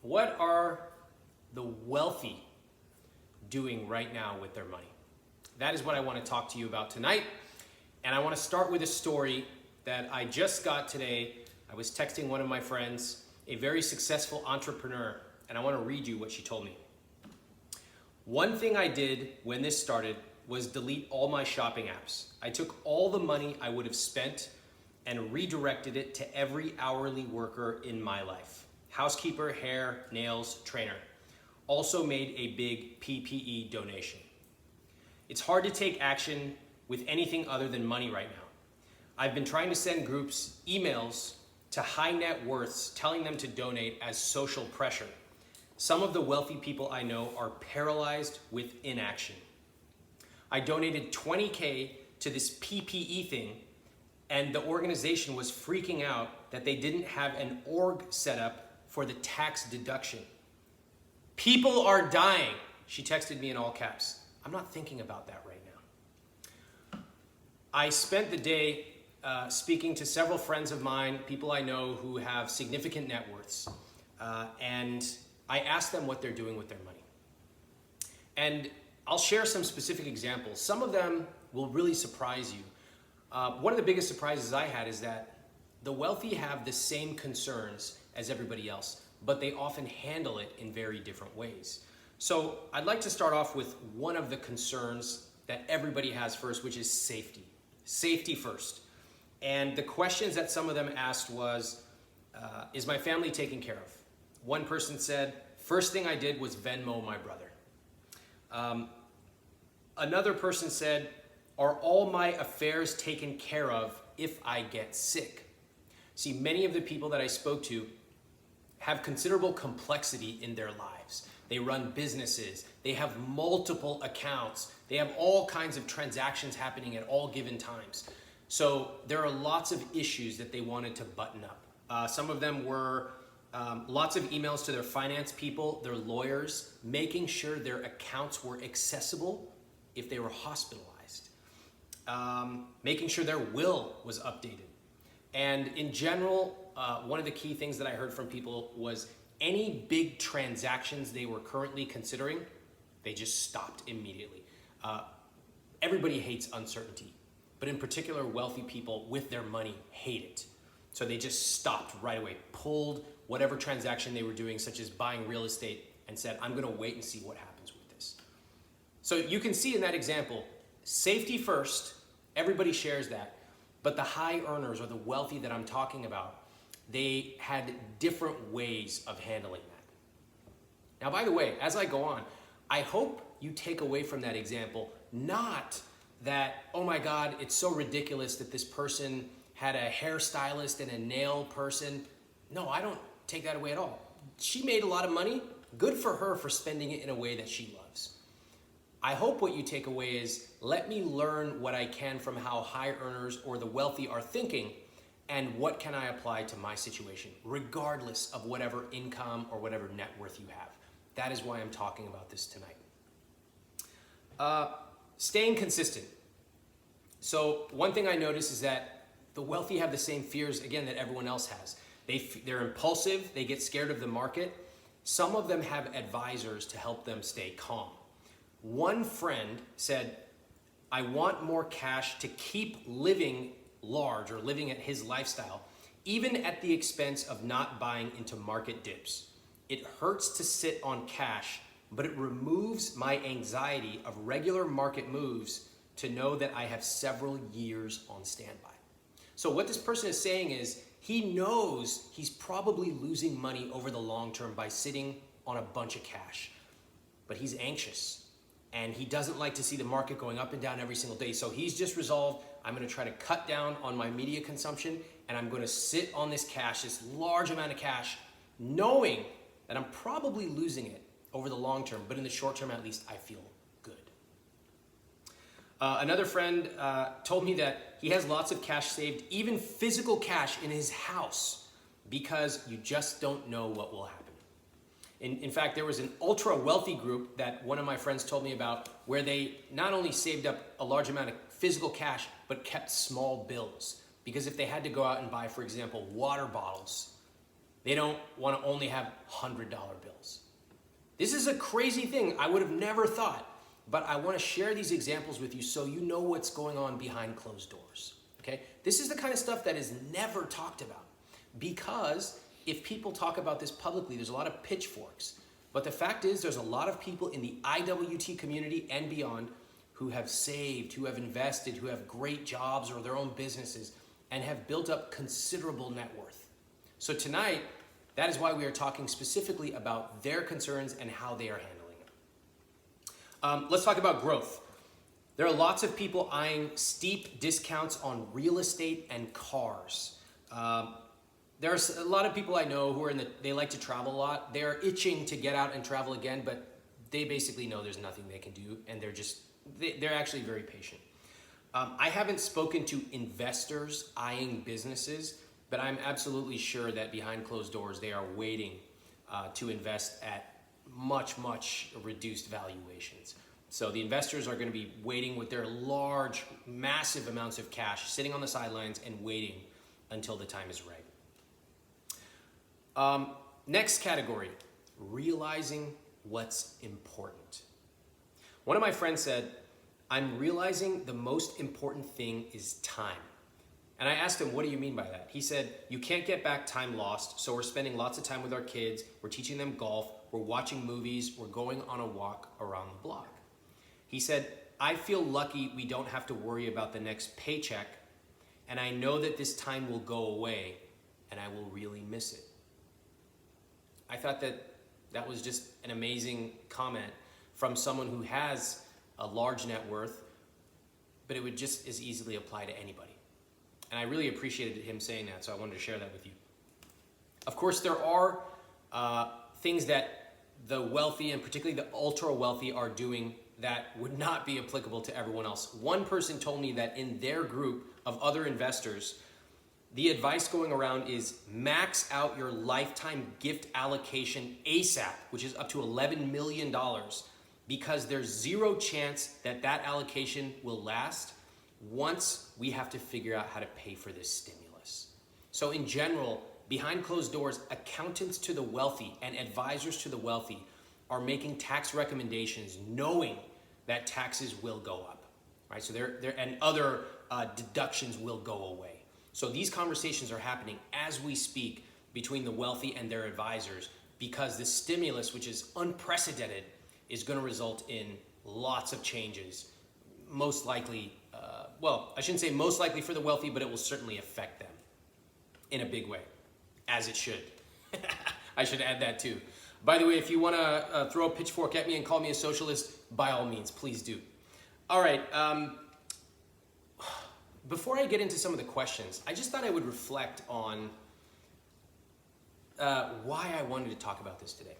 What are the wealthy doing right now with their money? That is what I want to talk to you about tonight. And I want to start with a story that I just got today. I was texting one of my friends, a very successful entrepreneur, and I want to read you what she told me. One thing I did when this started was delete all my shopping apps. I took all the money I would have spent and redirected it to every hourly worker in my life. Housekeeper, hair, nails, trainer. Also made a big PPE donation. It's hard to take action with anything other than money right now. I've been trying to send groups emails to high net worths telling them to donate as social pressure. Some of the wealthy people I know are paralyzed with inaction. I donated $20K to this PPE thing, and the organization was freaking out that they didn't have an org set up for the tax deduction. People are dying. She texted me in all caps. I'm not thinking about that right now. I spent the day speaking to several friends of mine, people I know who have significant net worths, and I asked them what they're doing with their money. And I'll share some specific examples. Some of them will really surprise you. One of the biggest surprises I had is that the wealthy have the same concerns as everybody else, but they often handle it in very different ways. So I'd like to start off with one of the concerns that everybody has first, which is safety. Safety first. And the questions that some of them asked was, is my family taken care of? One person said, first thing I did was Venmo my brother. Another person said, are all my affairs taken care of if I get sick? See, many of the people that I spoke to have considerable complexity in their lives. They run businesses, they have multiple accounts, they have all kinds of transactions happening at all given times. So there are lots of issues that they wanted to button up. Some of them were lots of emails to their finance people, their lawyers, making sure their accounts were accessible if they were hospitalized, making sure their will was updated. And in general, one of the key things that I heard from people was any big transactions they were currently considering, they just stopped immediately. Everybody hates uncertainty, but in particular, wealthy people with their money hate it. So they just stopped right away, pulled whatever transaction they were doing, such as buying real estate, and said, I'm gonna wait and see what happens with this. So you can see in that example, safety first, everybody shares that, but the high earners or the wealthy that I'm talking about, they had different ways of handling that. Now, by the way, as I go on, I hope you take away from that example, not that, oh my God, it's so ridiculous that this person had a hairstylist and a nail person. No, I don't take that away at all. She made a lot of money. Good for her for spending it in a way that she loves. I hope what you take away is, let me learn what I can from how high earners or the wealthy are thinking, and what can I apply to my situation, regardless of whatever income or whatever net worth you have. That is why I'm talking about this tonight. Staying consistent. So one thing I notice is that the wealthy have the same fears, again, that everyone else has. They're impulsive, they get scared of the market. Some of them have advisors to help them stay calm. One friend said, I want more cash to keep living large or living at his lifestyle, even at the expense of not buying into market dips. It hurts to sit on cash, but it removes my anxiety of regular market moves to know that I have several years on standby. So what this person is saying is, he knows he's probably losing money over the long term by sitting on a bunch of cash, but he's anxious. And he doesn't like to see the market going up and down every single day. So he's just resolved, I'm gonna try to cut down on my media consumption, and I'm gonna sit on this cash, this large amount of cash, knowing that I'm probably losing it over the long term, but in the short term, at least, I feel good. Another friend told me that he has lots of cash saved, even physical cash in his house, because you just don't know what will happen. In fact, there was an ultra wealthy group that one of my friends told me about where they not only saved up a large amount of physical cash, but kept small bills. Because if they had to go out and buy, for example, water bottles, They don't want to only have $100 bills. This is a crazy thing I would have never thought, but I want to share these examples with you so you know what's going on behind closed doors. Okay? This is the kind of stuff that is never talked about, because if people talk about this publicly, there's a lot of pitchforks. But the fact is, there's a lot of people in the IWT community and beyond who have saved, who have invested, who have great jobs or their own businesses, and have built up considerable net worth. So tonight, that is why we are talking specifically about their concerns and how they are handling it. Let's talk about growth. There are lots of people eyeing steep discounts on real estate and cars. There's a lot of people I know who are they like to travel a lot. They're itching to get out and travel again, but they basically know there's nothing they can do, and they're actually very patient. I haven't spoken to investors eyeing businesses, but I'm absolutely sure that behind closed doors, they are waiting to invest at much, much reduced valuations. So the investors are going to be waiting with their large, massive amounts of cash, sitting on the sidelines and waiting until the time is right. Next category, realizing what's important. One of my friends said, I'm realizing the most important thing is time. And I asked him, what do you mean by that? He said, you can't get back time lost, so we're spending lots of time with our kids, we're teaching them golf, we're watching movies, we're going on a walk around the block. He said, I feel lucky we don't have to worry about the next paycheck, and I know that this time will go away, and I will really miss it. I thought that was just an amazing comment from someone who has a large net worth, but it would just as easily apply to anybody. And I really appreciated him saying that, so I wanted to share that with you. Of course, there are things that the wealthy, and particularly the ultra wealthy, are doing that would not be applicable to everyone else. One person told me that in their group of other investors, the advice going around is max out your lifetime gift allocation ASAP, which is up to $11 million, because there's zero chance that that allocation will last once we have to figure out how to pay for this stimulus. So in general, behind closed doors, accountants to the wealthy and advisors to the wealthy are making tax recommendations knowing that taxes will go up, right? So and other deductions will go away. So these conversations are happening as we speak between the wealthy and their advisors, because the stimulus, which is unprecedented, is going to result in lots of changes. Most likely, I shouldn't say most likely for the wealthy, but it will certainly affect them in a big way, as it should. I should add that too. By the way, if you want to throw a pitchfork at me and call me a socialist, by all means, please do. All right. Before I get into some of the questions, I just thought I would reflect on why I wanted to talk about this today.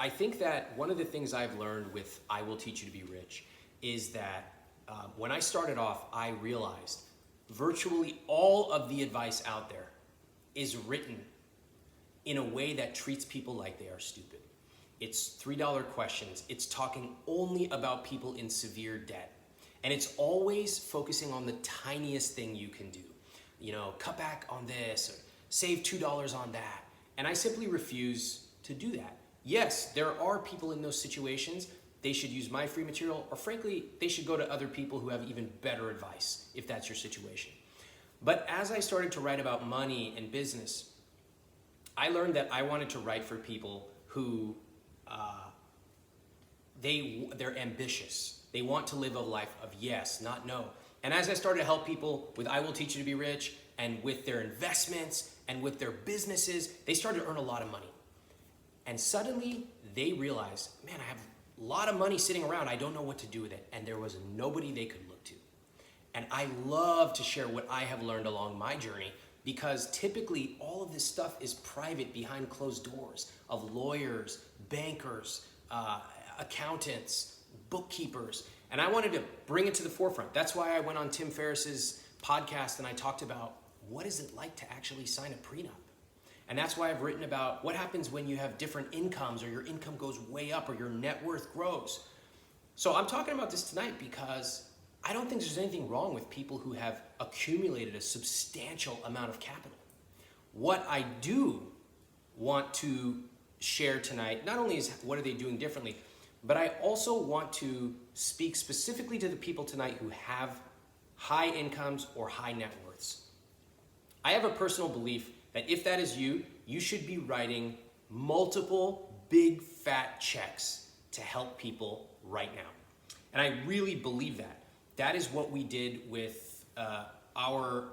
I think that one of the things I've learned with I Will Teach You to Be Rich is that when I started off, I realized virtually all of the advice out there is written in a way that treats people like they are stupid. It's $3 questions. It's talking only about people in severe debt. And it's always focusing on the tiniest thing you can do. You know, cut back on this, or save $2 on that. And I simply refuse to do that. Yes, there are people in those situations. They should use my free material, or frankly, they should go to other people who have even better advice if that's your situation. But as I started to write about money and business, I learned that I wanted to write for people who they're ambitious. They want to live a life of yes, not no. And as I started to help people with I Will Teach You to Be Rich, and with their investments and with their businesses, they started to earn a lot of money. And suddenly they realized, man, I have a lot of money sitting around. I don't know what to do with it. And there was nobody they could look to. And I love to share what I have learned along my journey, because typically all of this stuff is private behind closed doors of lawyers, bankers, accountants, bookkeepers. And I wanted to bring it to the forefront. That's why I went on Tim Ferriss's podcast and I talked about what is it like to actually sign a prenup. And that's why I've written about what happens when you have different incomes, or your income goes way up, or your net worth grows. So I'm talking about this tonight because I don't think there's anything wrong with people who have accumulated a substantial amount of capital. What I do want to share tonight not only is what are they doing differently, but I also want to speak specifically to the people tonight who have high incomes or high net worths. I have a personal belief that if that is you, you should be writing multiple big fat checks to help people right now. And I really believe that. That is what we did with our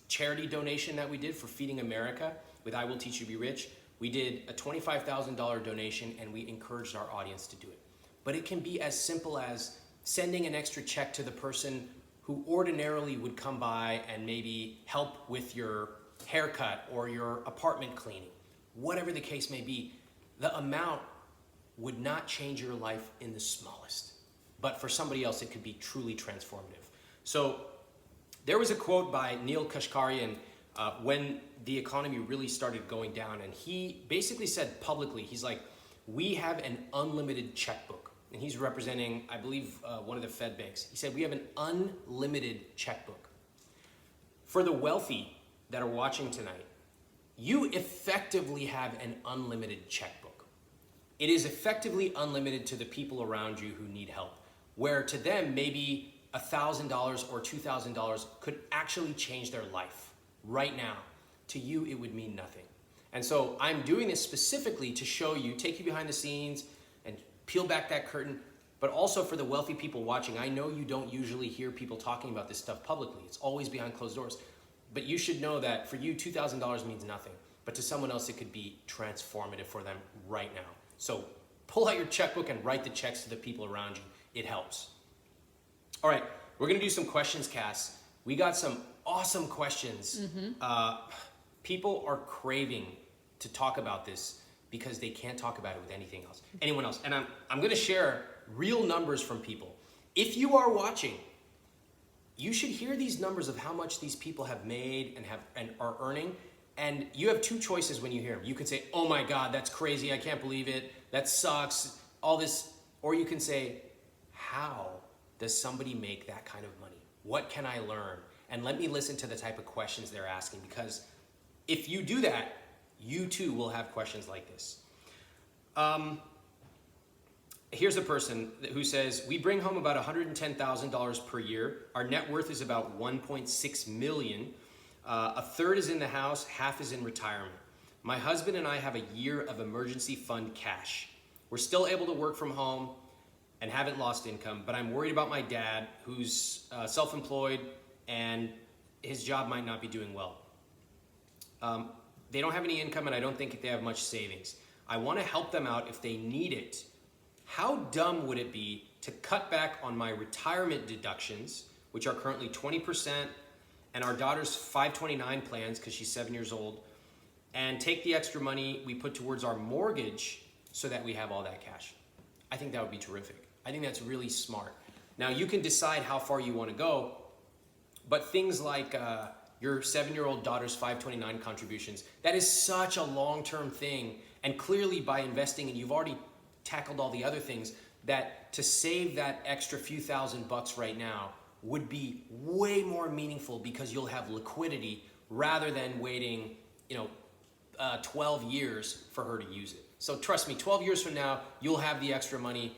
charity donation that we did for Feeding America with I Will Teach You to Be Rich. We did a $25,000 donation and we encouraged our audience to do it. But it can be as simple as sending an extra check to the person who ordinarily would come by and maybe help with your haircut or your apartment cleaning. Whatever the case may be, the amount would not change your life in the smallest. But for somebody else, it could be truly transformative. So there was a quote by Neil Kashkarian when the economy really started going down. And he basically said publicly, he's like, we have an unlimited checkbook. And he's representing, I believe, one of the Fed banks. He said, we have an unlimited checkbook. For the wealthy that are watching tonight, you effectively have an unlimited checkbook. It is effectively unlimited to the people around you who need help, where to them, maybe $1,000 or $2,000 could actually change their life right now. To you, it would mean nothing. And so I'm doing this specifically to show you, take you behind the scenes and peel back that curtain, but also for the wealthy people watching. I know you don't usually hear people talking about this stuff publicly. It's always behind closed doors. But you should know that for you, $2,000 means nothing. But to someone else, it could be transformative for them right now. So pull out your checkbook and write the checks to the people around you. It helps. All right, we're gonna do some questions, Cass. We got some awesome questions. People are craving to talk about this because they can't talk about it with anyone else. And I'm gonna share real numbers from people. If you are watching, you should hear these numbers of how much these people have made and are earning. And you have two choices when you hear them. You can say, oh my God, that's crazy, I can't believe it, that sucks, all this. Or you can say, how does somebody make that kind of money? What can I learn? And let me listen to the type of questions they're asking, because if you do that, you too will have questions like this. Here's a person who says, we bring home about $110,000 per year. Our net worth is about $1.6 million. A third is in the house, half is in retirement. My husband and I have a year of emergency fund cash. We're still able to work from home and haven't lost income, but I'm worried about my dad, who's self-employed and his job might not be doing well. They don't have any income and I don't think they have much savings. I want to help them out if they need it. How dumb would it be to cut back on my retirement deductions, which are currently 20%, and our daughter's 529 plans because she's 7 years old, and take the extra money we put towards our mortgage so that we have all that cash? I think that would be terrific. I think that's really smart. Now you can decide how far you want to go, but things like your 7-year-old daughter's 529 contributions, that is such a long-term thing. And clearly by investing, and you've already tackled all the other things, that to save that extra few $1,000s right now would be way more meaningful because you'll have liquidity rather than waiting 12 years for her to use it. So trust me, 12 years from now, you'll have the extra money.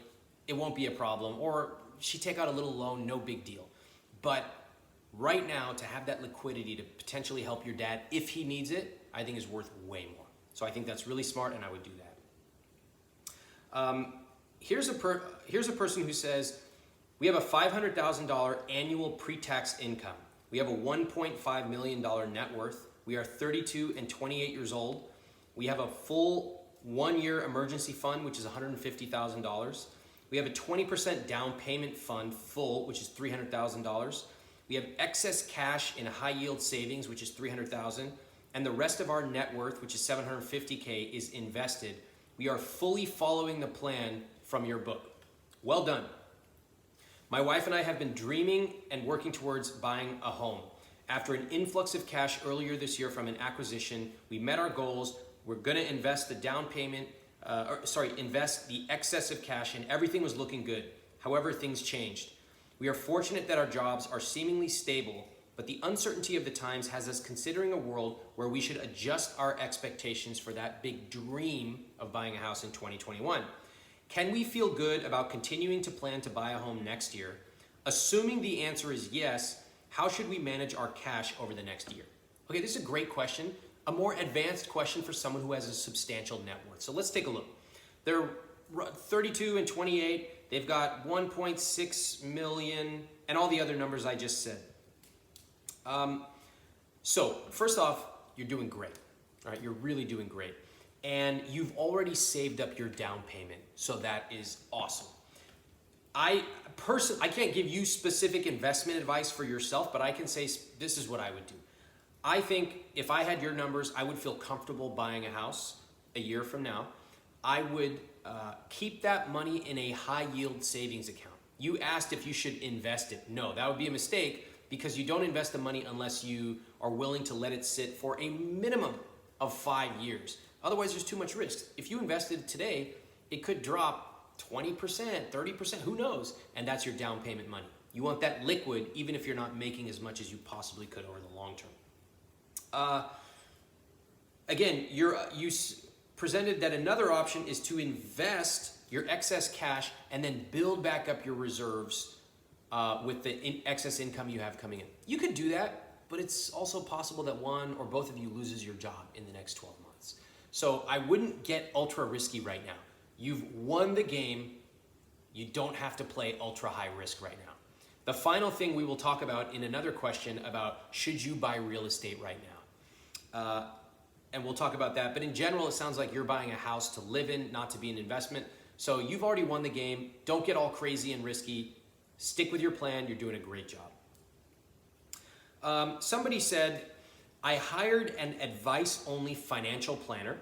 It won't be a problem. Or she take out a little loan, no big deal. But right now, to have that liquidity to potentially help your dad if he needs it, I think is worth way more. So I think that's really smart, and I would do that. Here's a person who says, we have a $500,000 annual pre-tax income. We have a $1.5 million net worth. We are 32 and 28 years old. We have a full 1-year emergency fund, which is $150,000. We have a 20% down payment fund full, which is $300,000. We have excess cash in high yield savings, which is $300,000. And the rest of our net worth, which is $750K, is invested. We are fully following the plan from your book. Well done. My wife and I have been dreaming and working towards buying a home. After an influx of cash earlier this year from an acquisition, we met our goals. We're gonna invest the down payment, invest the excess of cash, and everything was looking good. However, things changed. We are fortunate that our jobs are seemingly stable, but the uncertainty of the times has us considering a world where we should adjust our expectations for that big dream of buying a house in 2021. Can we feel good about continuing to plan to buy a home next year? Assuming the answer is yes, how should we manage our cash over the next year? Okay, this is a great question, a more advanced question for someone who has a substantial net worth. So let's take a look. They're 32 and 28. They've got 1.6 million and all the other numbers I just said. So first off, you're doing great. All right, you're really doing great. And you've already saved up your down payment. So that is awesome. I can't give you specific investment advice for yourself, but I can say this is what I would do. I think if I had your numbers, I would feel comfortable buying a house a year from now. I would keep that money in a high yield savings account. You asked if you should invest it. No, that would be a mistake because you don't invest the money unless you are willing to let it sit for a minimum of 5 years. Otherwise, there's too much risk. If you invested today, it could drop 20%, 30%, who knows? And that's your down payment money. You want that liquid even if you're not making as much as you possibly could over the long term. Again, you presented that another option is to invest your excess cash and then build back up your reserves with the excess income you have coming in. You could do that, but it's also possible that one or both of you loses your job in the next 12 months. So I wouldn't get ultra risky right now. You've won the game. You don't have to play ultra high risk right now. The final thing we will talk about in another question about should you buy real estate right now? And we'll talk about that. But in general, it sounds like you're buying a house to live in, not to be an investment. So you've already won the game. Don't get all crazy and risky. Stick with your plan. You're doing a great job. Somebody said, I hired an advice-only financial planner.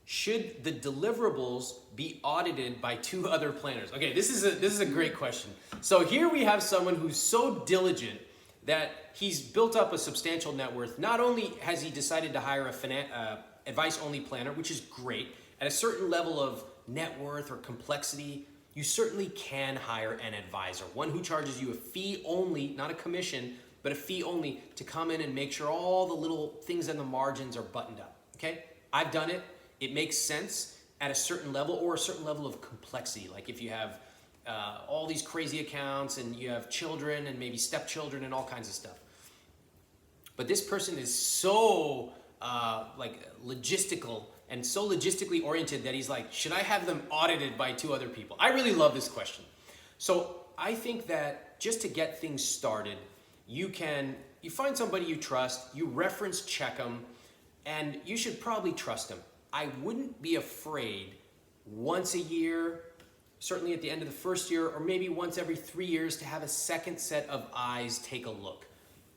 Should the deliverables be audited by 2 other planners? Okay, this is a great question. So here we have someone who's so diligent that he's built up a substantial net worth. Not only has he decided to hire a advice-only planner, which is great, at a certain level of net worth or complexity, you certainly can hire an advisor, one who charges you a fee only, not a commission, but a fee only to come in and make sure all the little things in the margins are buttoned up, okay? I've done it. It makes sense at a certain level or a certain level of complexity. Like if you have all these crazy accounts and you have children and maybe stepchildren and all kinds of stuff. But this person is so logistical and so logistically oriented that he's like, should I have them audited by 2 other people? I really love this question. So I think that just to get things started, you find somebody you trust, you reference check them, and you should probably trust them. I wouldn't be afraid once a year, certainly at the end of the first year, or maybe once every 3 years to have a second set of eyes take a look.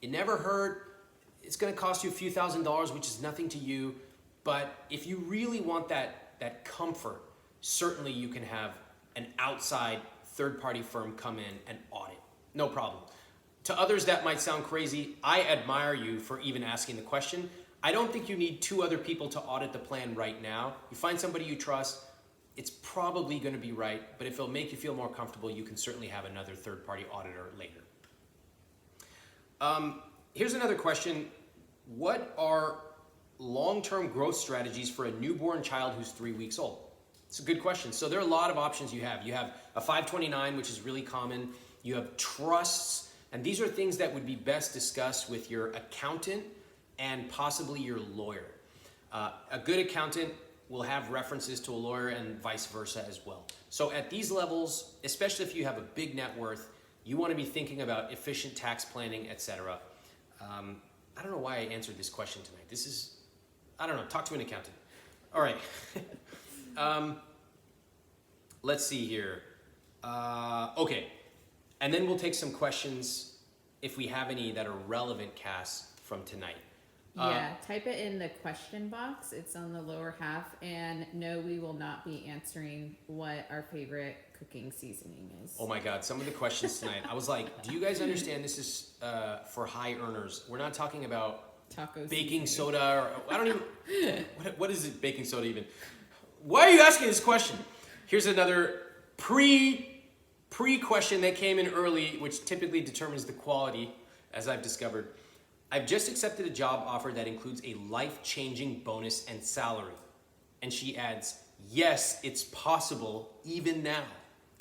It never hurt. It's going to cost you a few $1,000s, which is nothing to you. But if you really want that comfort, certainly you can have an outside third-party firm come in and audit. No problem. To others, that might sound crazy. I admire you for even asking the question. I don't think you need 2 other people to audit the plan right now. You find somebody you trust, it's probably going to be right, but if it'll make you feel more comfortable, you can certainly have another third-party auditor later. Here's another question. What are long-term growth strategies for a newborn child who's 3 weeks old? It's a good question. So there are a lot of options you have. You have a 529, which is really common. You have trusts, and these are things that would be best discussed with your accountant and possibly your lawyer. A good accountant will have references to a lawyer and vice versa as well. So at these levels, especially if you have a big net worth, you want to be thinking about efficient tax planning, etc. I don't know why I answered this question tonight. I don't know, talk to an accountant. All right. Let's see here. Okay. And then we'll take some questions if we have any that are relevant, Cass, from tonight. Yeah, type it in the question box. It's on the lower half. And no, we will not be answering what our favorite cooking seasoning is. Oh my God, some of the questions tonight. I was like, do you guys understand this is for high earners? We're not talking about taco baking seasoning. soda. Or I don't even, what is it, baking soda even? Why are you asking this question? Here's another pre-question that came in early, which typically determines the quality, as I've discovered. I've just accepted a job offer that includes a life-changing bonus and salary. And she adds, yes, it's possible even now.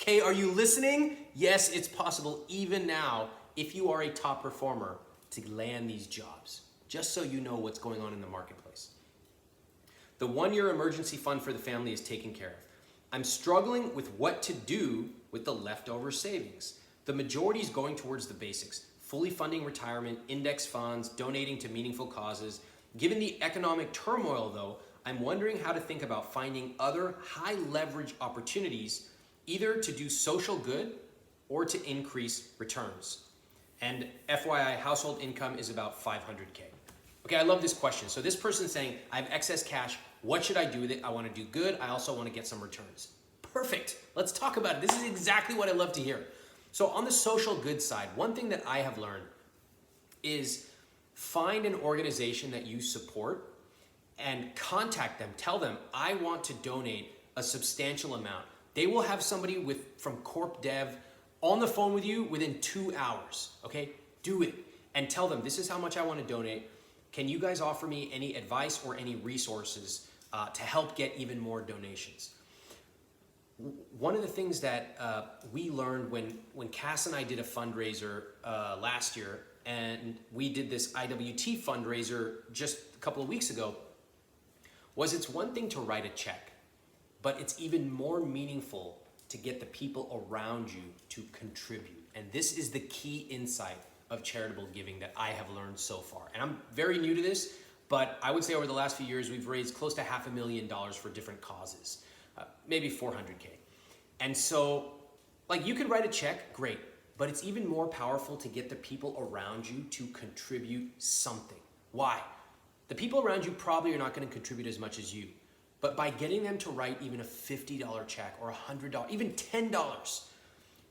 Okay, are you listening? Yes, it's possible even now if you are a top performer to land these jobs, just so you know what's going on in the marketplace. The 1-year emergency fund for the family is taken care of. I'm struggling with what to do with the leftover savings. The majority is going towards the basics, fully funding retirement, index funds, donating to meaningful causes. Given the economic turmoil though, I'm wondering how to think about finding other high leverage opportunities, either to do social good or to increase returns. And FYI, household income is about 500K. Okay, I love this question. So this person's saying, I have excess cash. What should I do with it? I want to do good. I also want to get some returns. Perfect. Let's talk about it. This is exactly what I love to hear. So on the social good side, one thing that I have learned is find an organization that you support and contact them. Tell them, I want to donate a substantial amount. They will have somebody from Corp Dev on the phone with you within 2 hours, okay? Do it and tell them, this is how much I want to donate. Can you guys offer me any advice or any resources to help get even more donations? One of the things that we learned when Cass and I did a fundraiser last year, and we did this IWT fundraiser just a couple of weeks ago, was it's one thing to write a check, but it's even more meaningful to get the people around you to contribute. And this is the key insight of charitable giving that I have learned so far. And I'm very new to this, but I would say over the last few years, we've raised close to $500,000 for different causes, maybe 400K. And so, like, you could write a check, great, but it's even more powerful to get the people around you to contribute something. Why? The people around you probably are not going to contribute as much as you, but by getting them to write even a $50 check or $100, even $10,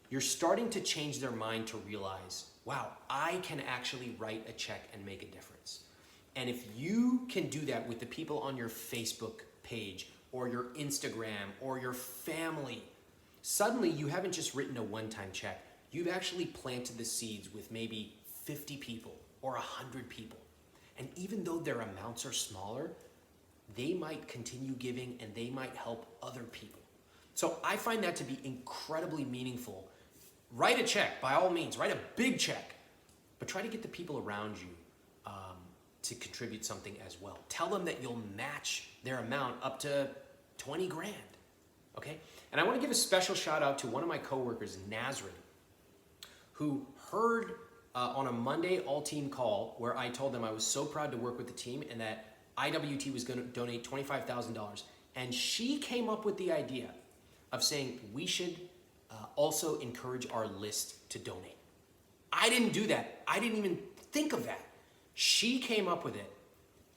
you're starting to change their mind to realize, wow, I can actually write a check and make a difference. And if you can do that with the people on your Facebook page or your Instagram or your family, suddenly you haven't just written a one-time check. You've actually planted the seeds with maybe 50 people or 100 people. And even though their amounts are smaller, they might continue giving and they might help other people. So I find that to be incredibly meaningful. Write a check, by all means, write a big check, but try to get the people around you to contribute something as well. Tell them that you'll match their amount up to 20 grand, okay? And I want to give a special shout out to one of my coworkers, Nazrin, who heard on a Monday all-team call where I told them I was so proud to work with the team and that IWT was going to donate $25,000. And she came up with the idea of saying we should also encourage our list to donate. I didn't do that. I didn't even think of that. She came up with it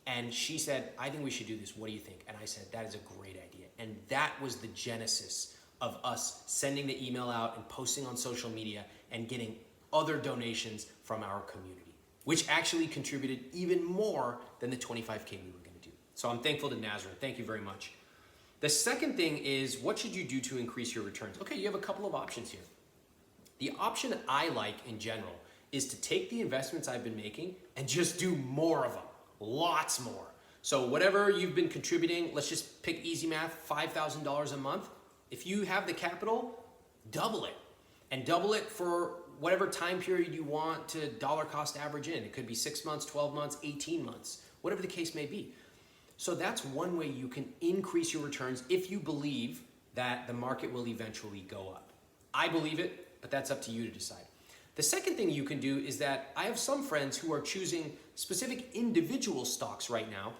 and she said, I think we should do this. What do you think? And I said, that is a great idea. And that was the genesis of us sending the email out and posting on social media and getting other donations from our community, which actually contributed even more than the 25K we were going to do. So I'm thankful to Nazareth. Thank you very much. The second thing is, what should you do to increase your returns? Okay, you have a couple of options here. The option I like in general is to take the investments I've been making and just do more of them, lots more. So whatever you've been contributing, let's just pick easy math, $5,000 a month. If you have the capital, double it. And double it for whatever time period you want to dollar cost average in. It could be 6 months, 12 months, 18 months, whatever the case may be. So that's one way you can increase your returns if you believe that the market will eventually go up. I believe it, but that's up to you to decide. The second thing you can do is that I have some friends who are choosing specific individual stocks right now,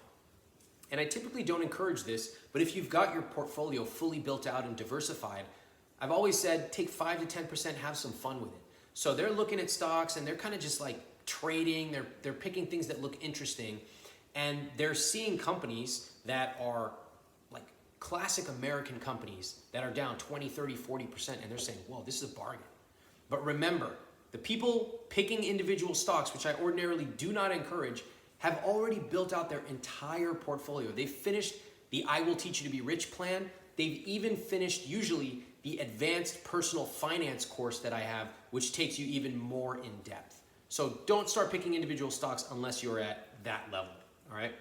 and I typically don't encourage this, but if you've got your portfolio fully built out and diversified, I've always said take 5 to 10%, have some fun with it. So they're looking at stocks and they're kind of just like trading, they're picking things that look interesting, and they're seeing companies that are like classic American companies that are down 20, 30, 40%, and they're saying, whoa, this is a bargain. But remember, the people picking individual stocks, which I ordinarily do not encourage, have already built out their entire portfolio. They've finished the I Will Teach You to Be Rich plan. They've even finished usually the advanced personal finance course that I have, which takes you even more in depth. So don't start picking individual stocks unless you're at that level, all right?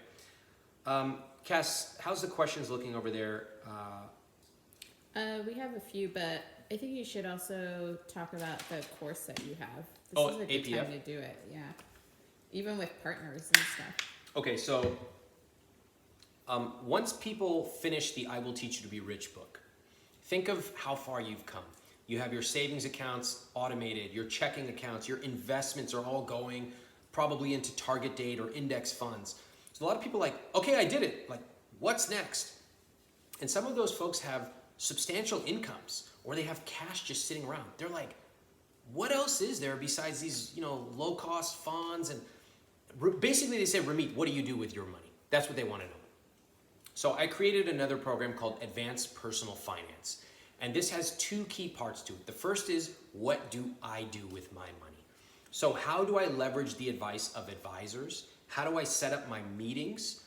Cass, how's the questions looking over there? We have a few, but I think you should also talk about the course that you have. This Oh, is a good APF? time to do it, yeah. Even with partners and stuff. Okay, so once people finish the I Will Teach You to Be Rich book, think of how far you've come. You have your savings accounts automated, your checking accounts, your investments are all going probably into target date or index funds. So a lot of people are like, okay, I did it. Like, what's next? And some of those folks have substantial incomes or they have cash just sitting around. They're like, what else is there besides these, low cost funds? And basically they say, Ramit, what do you do with your money? That's what they want to know. So I created another program called Advanced Personal Finance. And this has two key parts to it. The first is, what do I do with my money? So how do I leverage the advice of advisors? How do I set up my meetings?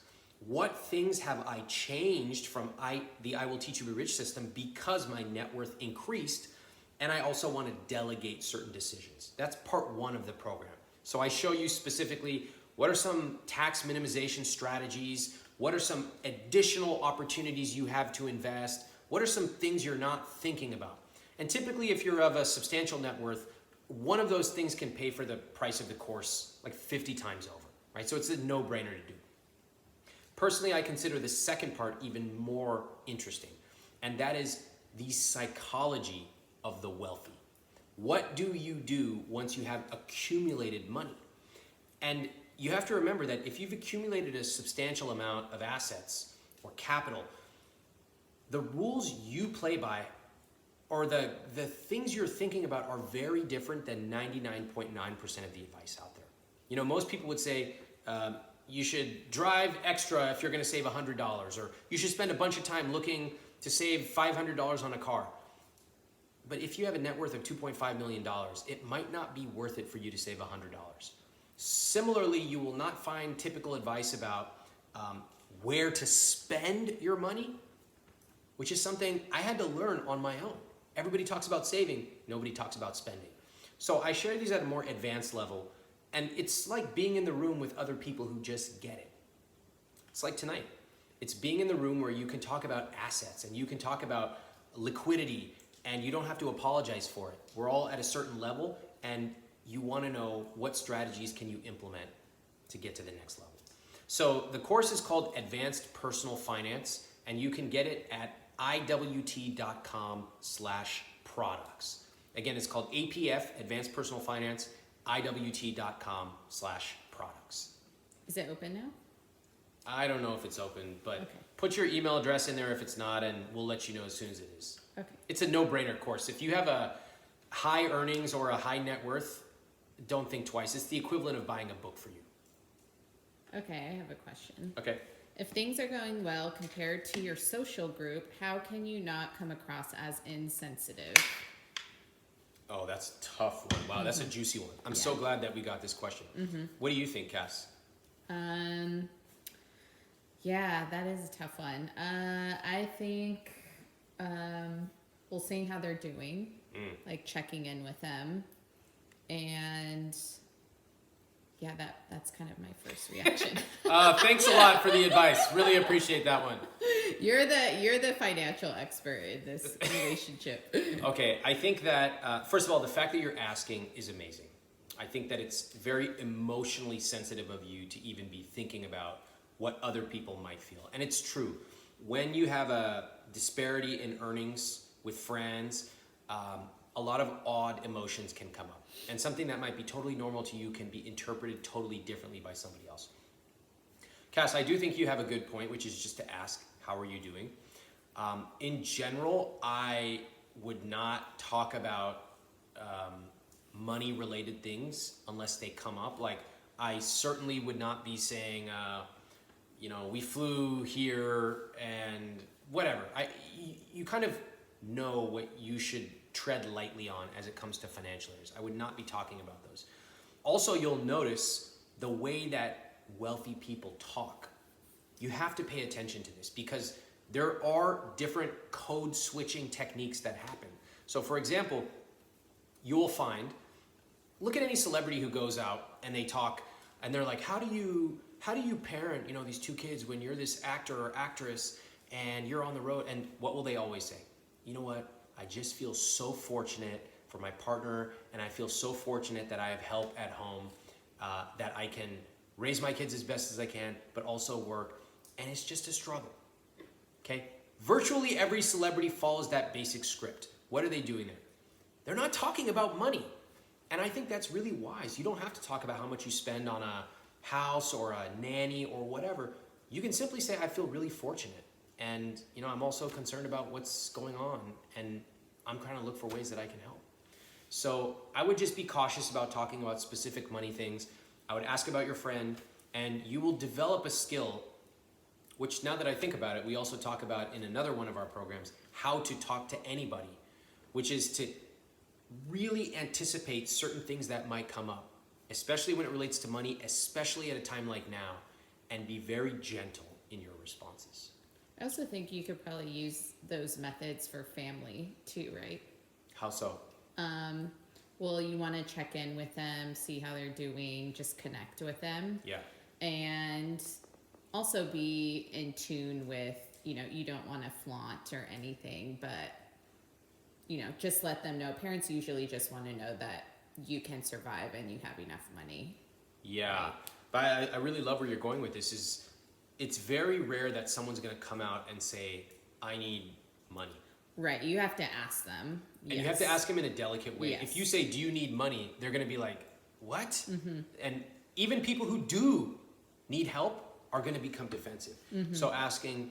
What things have I changed from the I Will Teach You to Be Rich system because my net worth increased? And I also want to delegate certain decisions. That's part one of the program. So I show you specifically what are some tax minimization strategies, what are some additional opportunities you have to invest, what are some things you're not thinking about. And typically if you're of a substantial net worth, one of those things can pay for the price of the course like 50 times over, right? So it's a no-brainer to do. Personally, I consider the second part even more interesting, and that is the psychology of the wealthy. What do you do once you have accumulated money? And you have to remember that if you've accumulated a substantial amount of assets or capital, the rules you play by or the things you're thinking about are very different than 99.9% of the advice out there. Most people would say, you should drive extra if you're going to save $100, or you should spend a bunch of time looking to save $500 on a car. But if you have a net worth of $2.5 million, it might not be worth it for you to save $100. Similarly, you will not find typical advice about where to spend your money, which is something I had to learn on my own. Everybody talks about saving, nobody talks about spending. So I share these at a more advanced level, and it's like being in the room with other people who just get it. It's like tonight. It's being in the room where you can talk about assets and you can talk about liquidity, and you don't have to apologize for it. We're all at a certain level, and you want to know what strategies can you implement to get to the next level. So the course is called Advanced Personal Finance, and you can get it at iwt.com/products. Again, it's called APF, Advanced Personal Finance, iwt.com/products. Is it open now? I don't know if it's open, but Okay. Put your email address in there if it's not, and we'll let you know as soon as it is. Okay. It's a no-brainer course. If you have a high earnings or a high net worth, don't think twice. It's the equivalent of buying a book for you. Okay, I have a question. Okay. If things are going well compared to your social group, how can you not come across as insensitive? Oh, that's a tough one. Wow, that's a juicy one. I'm so glad that we got this question. What do you think, Cass? Yeah, that is a tough one. I think, well, seeing how they're doing, like checking in with them, and yeah, that's kind of my first reaction. Thanks a lot for the advice. Really appreciate that one. You're the financial expert in this relationship. Okay, I think that, first of all, the fact that you're asking is amazing. I think that it's very emotionally sensitive of you to even be thinking about what other people might feel. And it's true. When you have a disparity in earnings with friends, a lot of odd emotions can come up. And something that might be totally normal to you can be interpreted totally differently by somebody else. Cass, I do think you have a good point, which is just to ask, how are you doing? In general, I would not talk about money-related things unless they come up. Like, I certainly would not be saying, we flew here and whatever. You kind of know what you should tread lightly on as it comes to financial areas. I would not be talking about those. Also, you'll notice the way that wealthy people talk. You have to pay attention to this because there are different code switching techniques that happen. So for example, you will find look at any celebrity who goes out and they talk and they're like, how do you parent, these two kids when you're this actor or actress and you're on the road? And what will they always say? You know what? I just feel so fortunate for my partner, and I feel so fortunate that I have help at home, that I can raise my kids as best as I can, but also work. And it's just a struggle. Okay? Virtually every celebrity follows that basic script. What are they doing there? They're not talking about money. And I think that's really wise. You don't have to talk about how much you spend on a house or a nanny or whatever. You can simply say, I feel really fortunate. And, I'm also concerned about what's going on. And I'm trying to look for ways that I can help. So I would just be cautious about talking about specific money things. I would ask about your friend, and you will develop a skill, which now that I think about it, we also talk about in another one of our programs, how to talk to anybody, which is to really anticipate certain things that might come up, especially when it relates to money, especially at a time like now, and be very gentle in your responses. I also think you could probably use those methods for family too, right? How so? Well, you want to check in with them, see how they're doing, just connect with them. Yeah. And also be in tune with, you don't want to flaunt or anything, but, just let them know. Parents usually just want to know that you can survive and you have enough money. Yeah. Right? But I really love where you're going with this. It's very rare that someone's going to come out and say, I need money. Right. You have to ask them. And you have to ask them in a delicate way. Yes. If you say, do you need money? They're going to be like, what? Mm-hmm. And even people who do need help are going to become defensive. Mm-hmm. So asking,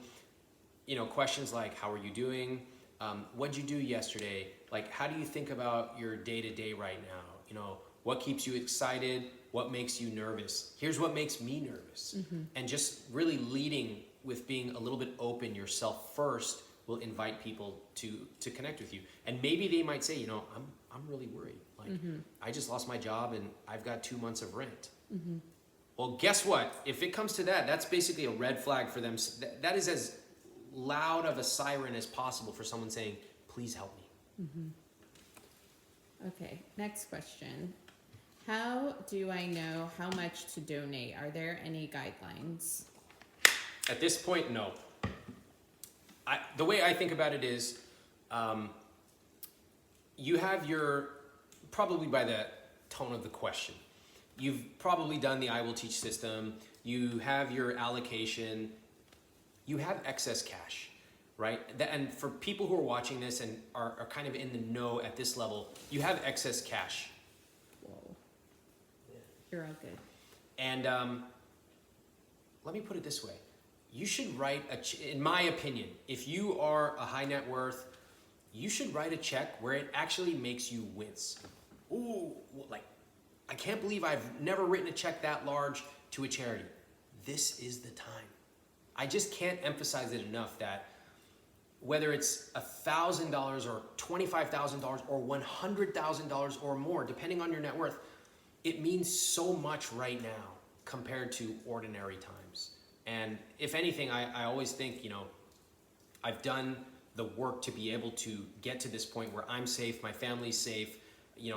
questions like, how are you doing? What'd you do yesterday? Like, how do you think about your day-to-day right now? What keeps you excited? What makes you nervous? Here's what makes me nervous. Mm-hmm. And just really leading with being a little bit open yourself first will invite people to connect with you. And maybe they might say, I'm really worried. Like, mm-hmm. I just lost my job and I've got 2 months of rent. Mm-hmm. Well, guess what? If it comes to that, that's basically a red flag for them. That is as loud of a siren as possible for someone saying, please help me. Mm-hmm. Okay, next question. How do I know how much to donate? Are there any guidelines? At this point, no. The way I think about it is, you have probably by the tone of the question, you've probably done the I Will Teach system, you have your allocation, you have excess cash, right? And for people who are watching this and are kind of in the know at this level, you have excess cash. Whoa. You're all good. And let me put it this way. You should write in my opinion, if you are a high net worth, you should write a check where it actually makes you wince. Ooh, I can't believe I've never written a check that large to a charity. This is the time. I just can't emphasize it enough that whether it's $1,000 or $25,000 or $100,000 or more, depending on your net worth, it means so much right now compared to ordinary times. And if anything, I always think, I've done the work to be able to get to this point where I'm safe, my family's safe,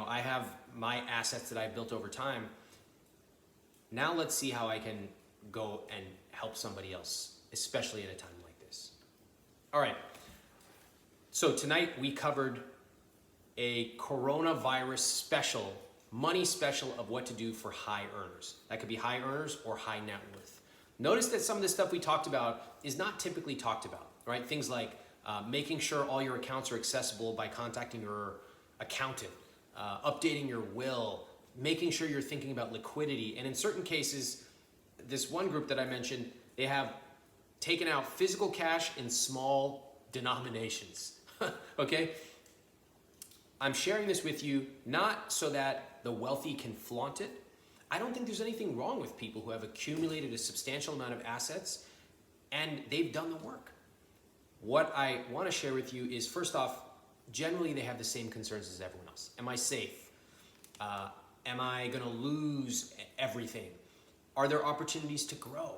I have my assets that I've built over time. Now let's see how I can go and help somebody else, especially at a time like this. All right. So tonight we covered a coronavirus special, money special of what to do for high earners. That could be high earners or high net worth. Notice that some of the stuff we talked about is not typically talked about, right? Things like making sure all your accounts are accessible by contacting your accountant, updating your will, making sure you're thinking about liquidity. And in certain cases, this one group that I mentioned, they have taken out physical cash in small denominations, okay? I'm sharing this with you not so that the wealthy can flaunt it. I don't think there's anything wrong with people who have accumulated a substantial amount of assets and they've done the work. What I want to share with you is, first off, generally they have the same concerns as everyone else. Am I safe? Am I going to lose everything? Are there opportunities to grow?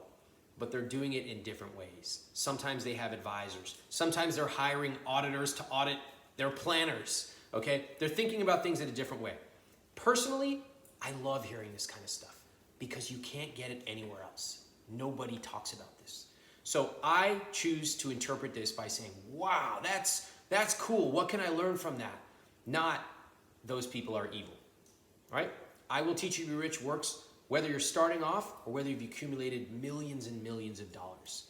But they're doing it in different ways. Sometimes they have advisors. Sometimes they're hiring auditors to audit their planners, okay? They're thinking about things in a different way. Personally, I love hearing this kind of stuff because you can't get it anywhere else. Nobody talks about this. So I choose to interpret this by saying, wow, that's cool. What can I learn from that? Not those people are evil, right? I Will Teach You to Be Rich works whether you're starting off or whether you've accumulated millions and millions of dollars.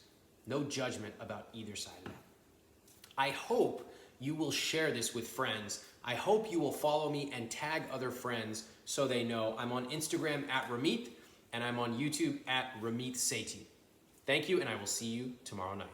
No judgment about either side of that. I hope you will share this with friends. I hope you will follow me and tag other friends so they know. I'm on Instagram at Ramit, and I'm on YouTube at Ramit Sethi. Thank you, and I will see you tomorrow night.